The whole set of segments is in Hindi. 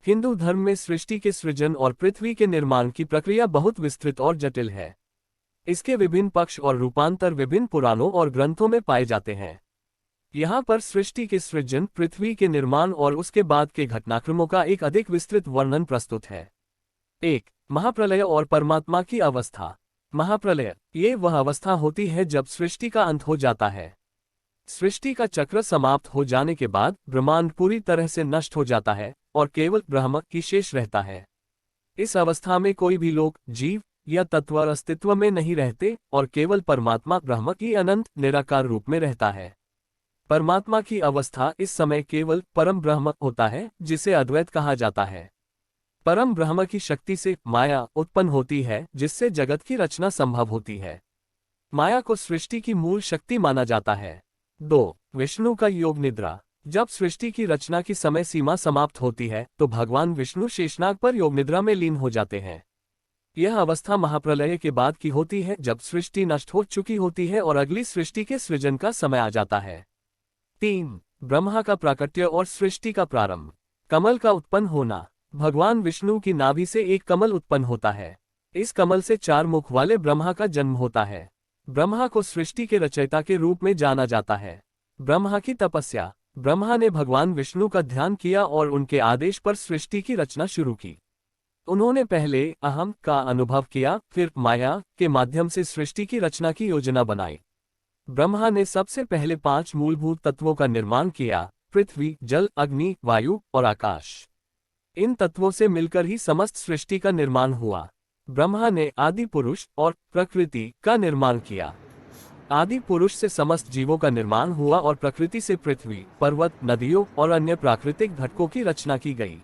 हिंदू धर्म में सृष्टि के सृजन और पृथ्वी के निर्माण की प्रक्रिया बहुत विस्तृत और जटिल है। इसके विभिन्न पक्ष और रूपांतर विभिन्न पुराणों और ग्रंथों में पाए जाते हैं। यहाँ पर सृष्टि के सृजन, पृथ्वी के निर्माण और उसके बाद के घटनाक्रमों का एक अधिक विस्तृत वर्णन प्रस्तुत है। 1. महाप्रलय और परमात्मा की अवस्था। महाप्रलय, ये वह अवस्था होती है जब सृष्टि का अंत हो जाता है। सृष्टि का चक्र समाप्त हो जाने के बाद ब्रह्मांड पूरी तरह से नष्ट हो जाता है और केवल ब्रह्म की शेष रहता है। इस अवस्था में कोई भी लोग, जीव या तत्व अस्तित्व में नहीं रहते और केवल परमात्मा ब्रह्म की अनंत निराकार रूप में रहता है। परमात्मा की अवस्था इस समय केवल परम ब्रह्म होता है, जिसे अद्वैत कहा जाता है। परम ब्रह्म की शक्ति से माया उत्पन्न होती है, जिससे जगत की रचना संभव होती है। माया को सृष्टि की मूल शक्ति माना जाता है। 2. विष्णु का योग निद्रा। जब सृष्टि की रचना की समय सीमा समाप्त होती है तो भगवान विष्णु शेषनाग पर योग निद्रा में लीन हो जाते हैं। यह अवस्था महाप्रलय के बाद की होती है, जब सृष्टि नष्ट हो चुकी होती है और अगली सृष्टि के सृजन का समय आ जाता है। 3. ब्रह्मा का प्राकट्य और सृष्टि का प्रारंभ। कमल का उत्पन्न होना। भगवान विष्णु की नाभि से एक कमल उत्पन्न होता है। इस कमल से 4 मुख वाले ब्रह्मा का जन्म होता है। ब्रह्मा को सृष्टि के रचयिता के रूप में जाना जाता है। ब्रह्मा की तपस्या। ब्रह्मा ने भगवान विष्णु का ध्यान किया और उनके आदेश पर सृष्टि की रचना शुरू की। उन्होंने पहले अहम का अनुभव किया, फिर माया के माध्यम से सृष्टि की रचना की योजना बनाई। ब्रह्मा ने सबसे पहले 5 मूलभूत तत्वों का निर्माण किया: पृथ्वी, जल, अग्नि, वायु और आकाश। इन तत्वों से मिलकर ही समस्त सृष्टि का निर्माण हुआ। ब्रह्मा ने आदि पुरुष और प्रकृति का निर्माण किया। आदि पुरुष से समस्त जीवों का निर्माण हुआ और प्रकृति से पृथ्वी, पर्वत, नदियों और अन्य प्राकृतिक घटकों की रचना की गई।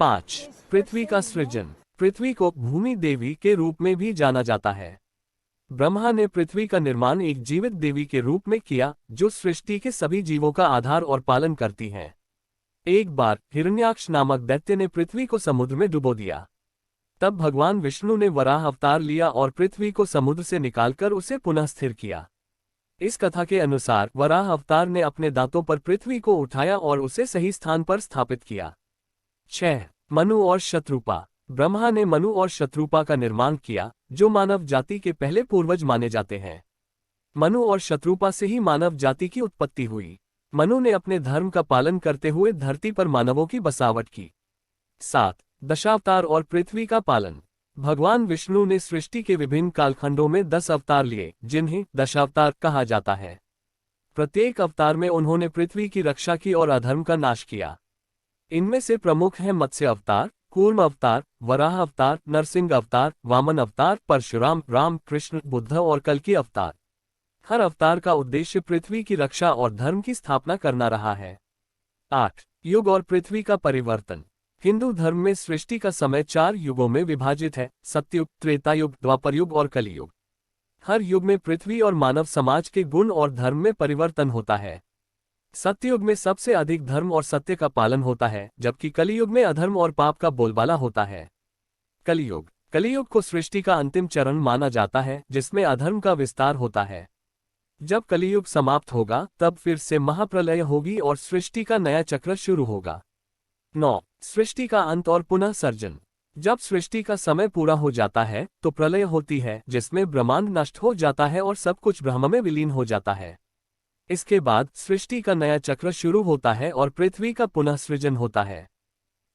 5. पृथ्वी का सृजन। पृथ्वी को भूमि देवी के रूप में भी जाना जाता है। ब्रह्मा ने पृथ्वी का निर्माण एक जीवित देवी के रूप में किया, जो सृष्टि के सभी जीवों का आधार और पालन करती है। एक बार हिरण्याक्ष नामक दैत्य ने पृथ्वी को समुद्र में डुबो दिया। तब भगवान विष्णु ने वराह अवतार लिया और पृथ्वी को समुद्र से निकालकर उसे पुनः स्थिर किया। इस कथा के अनुसार वराह अवतार ने अपने दांतों पर पृथ्वी को उठाया और उसे सही स्थान पर स्थापित किया। 6. मनु और शत्रुपा। ब्रह्मा ने मनु और शत्रुपा का निर्माण किया, जो मानव जाति के पहले पूर्वज माने जाते हैं। मनु और शत्रुपा से ही मानव जाति की उत्पत्ति हुई। मनु ने अपने धर्म का पालन करते हुए धरती पर मानवों की बसावट की। 7. दशावतार और पृथ्वी का पालन। भगवान विष्णु ने सृष्टि के विभिन्न कालखंडों में 10 अवतार लिए, जिन्हें दशावतार कहा जाता है। प्रत्येक अवतार में उन्होंने पृथ्वी की रक्षा की और अधर्म का नाश किया। इनमें से प्रमुख हैं मत्स्य अवतार, कूर्म अवतार, वराह अवतार, नरसिंह अवतार, वामन अवतार, परशुराम, राम, कृष्ण, बुद्ध और कल्कि अवतार। हर अवतार का उद्देश्य पृथ्वी की रक्षा और धर्म की स्थापना करना रहा है। 8. युग और पृथ्वी का परिवर्तन। हिंदू धर्म में सृष्टि का समय 4 युगों में विभाजित है: सत्ययुग, त्रेतायुग, द्वापरयुग और कलियुग। हर युग में पृथ्वी और मानव समाज के गुण और धर्म में परिवर्तन होता है। सत्ययुग में सबसे अधिक धर्म और सत्य का पालन होता है, जबकि कलियुग में अधर्म और पाप का बोलबाला होता है। कलियुग को सृष्टि का अंतिम चरण माना जाता है, जिसमें अधर्म का विस्तार होता है। जब कलियुग समाप्त होगा, तब फिर से महाप्रलय होगी और सृष्टि का नया चक्र शुरू होगा। 9. सृष्टि का अंत और पुनः सर्जन। जब सृष्टि का समय पूरा हो जाता है तो प्रलय होती है, जिसमें ब्रह्मांड नष्ट हो जाता है और सब कुछ ब्रह्म में विलीन हो जाता है। इसके बाद सृष्टि का नया चक्र शुरू होता है और पृथ्वी का पुनः सृजन होता है।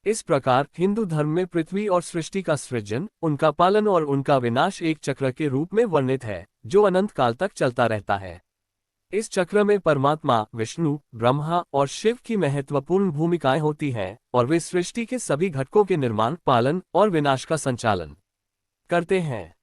इस प्रकार हिंदू धर्म में पृथ्वी और सृष्टि का सृजन, उनका पालन और उनका विनाश एक चक्र के रूप में वर्णित है, जो अनंत काल तक चलता रहता है। इस चक्र में परमात्मा, विष्णु, ब्रह्मा और शिव की महत्वपूर्ण भूमिकाएं होती हैं और वे सृष्टि के सभी घटकों के निर्माण, पालन और विनाश का संचालन करते हैं।